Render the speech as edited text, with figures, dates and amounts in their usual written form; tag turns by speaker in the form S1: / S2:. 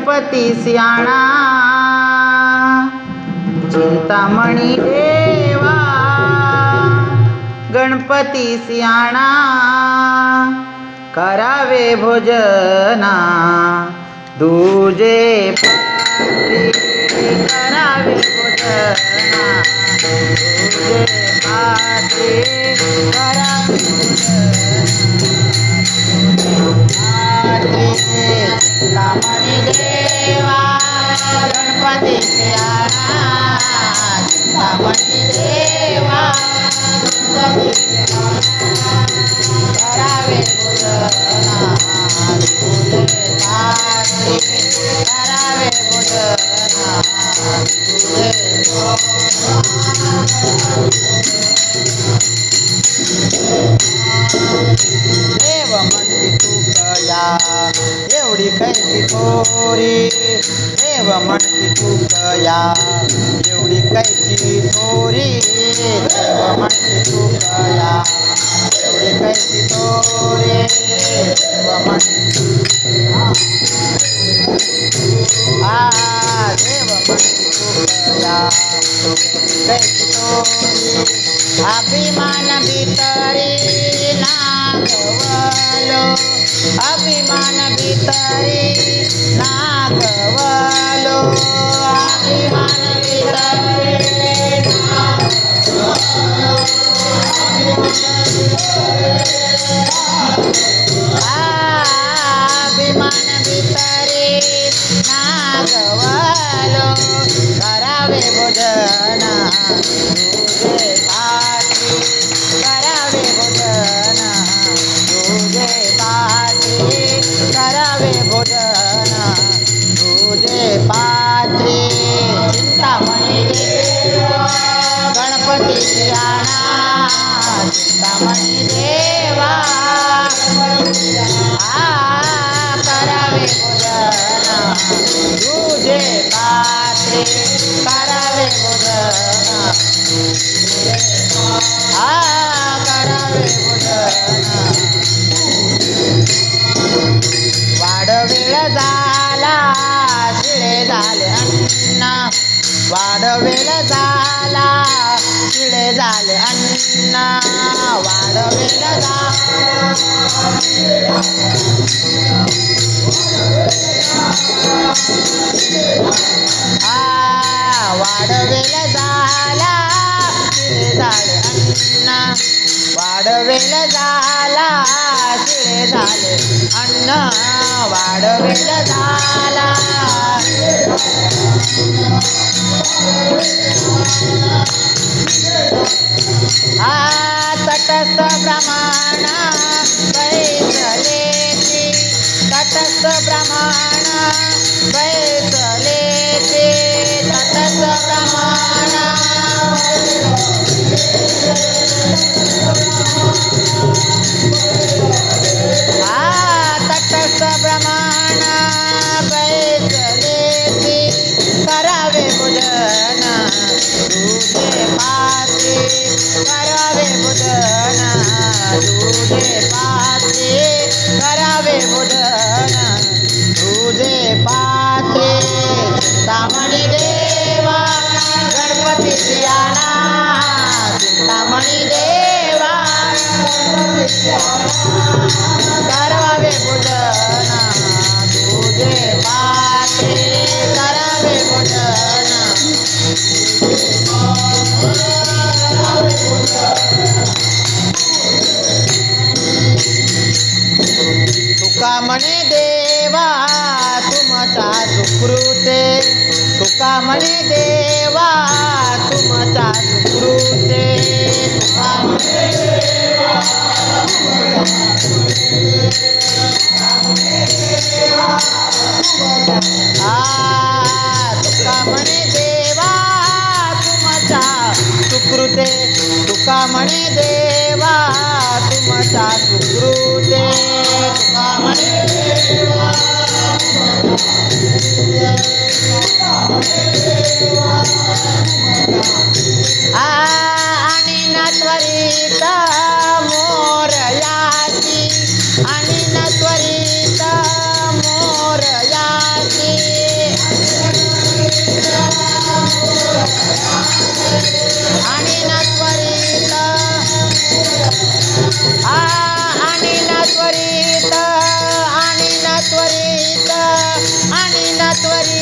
S1: गणपती सियाणा चिंतामणी देवा गणपती सियाणा करावे भोजना दुजे पात्री करावे भोजना दुजे पात्री करावे चिंतामणी देवा गणपती सियाणा चिंतामणी देवा करावे भोजना दुजे पात्री करावे भोजना दुजे देव म्हणती तू कया एवढी कैसी थोरी देव म्हणती तू कया एवढी कैसी थोरी देव म्हणती तू कया एवढी कैसी थोरी देव म्हणती देव म्हणती तू कया कैसी थोरी अभिमान भितरी नागवलो अभिमान भितरी नागवलो अभिमान भितरी अभिमान भितरी नागवलो करावे भोजना तुझे पाठी करावे भोजना तुझे पाठी करावे भोजना तुझे पात्री चिंतामणी देवा गणपती सियाणा चिंतामणी देवा करावे भोजना तुझे पात्री करावे भोजना करावे भोजना वाडवेळ झाला शिळे झाले अन्न वाडवेळ झाला शिळे झाले अन्न वाडवेळ वाडवेळ झाला शिळे झाले अन्न वाडवेळ झाला शिळे झाले अन्न वाडवेळ झाला तटस्थ ब्रह्माण बैसलेती तटस्थ ब्रह्माण बैसलेती तटस्थ ब्रह्माण तटस्थ ब्रह्माण बैसलेती करावे भोजना तुझे पात्री करावे भोजना तुझे पात्री करावे भोजना तुझे पात्री चिंतामणी देवा गणपती सियाणा चिंतामणी देवा करावे भोजना तुझे पात्री करावे भोजना तुका म्हणे देवा तुमचा सुकृते तुका म्हणे देवा तुमचा सुकृते तुका म्हणे देवा तुका म्हणे देवा तुमचा सुकृते तुका म्हणे देवा तुमचा सुकृते तुका म्हणे देवा आणि न त्वरित मोरयाची आणि न त्वरित मोरयाची त्वरित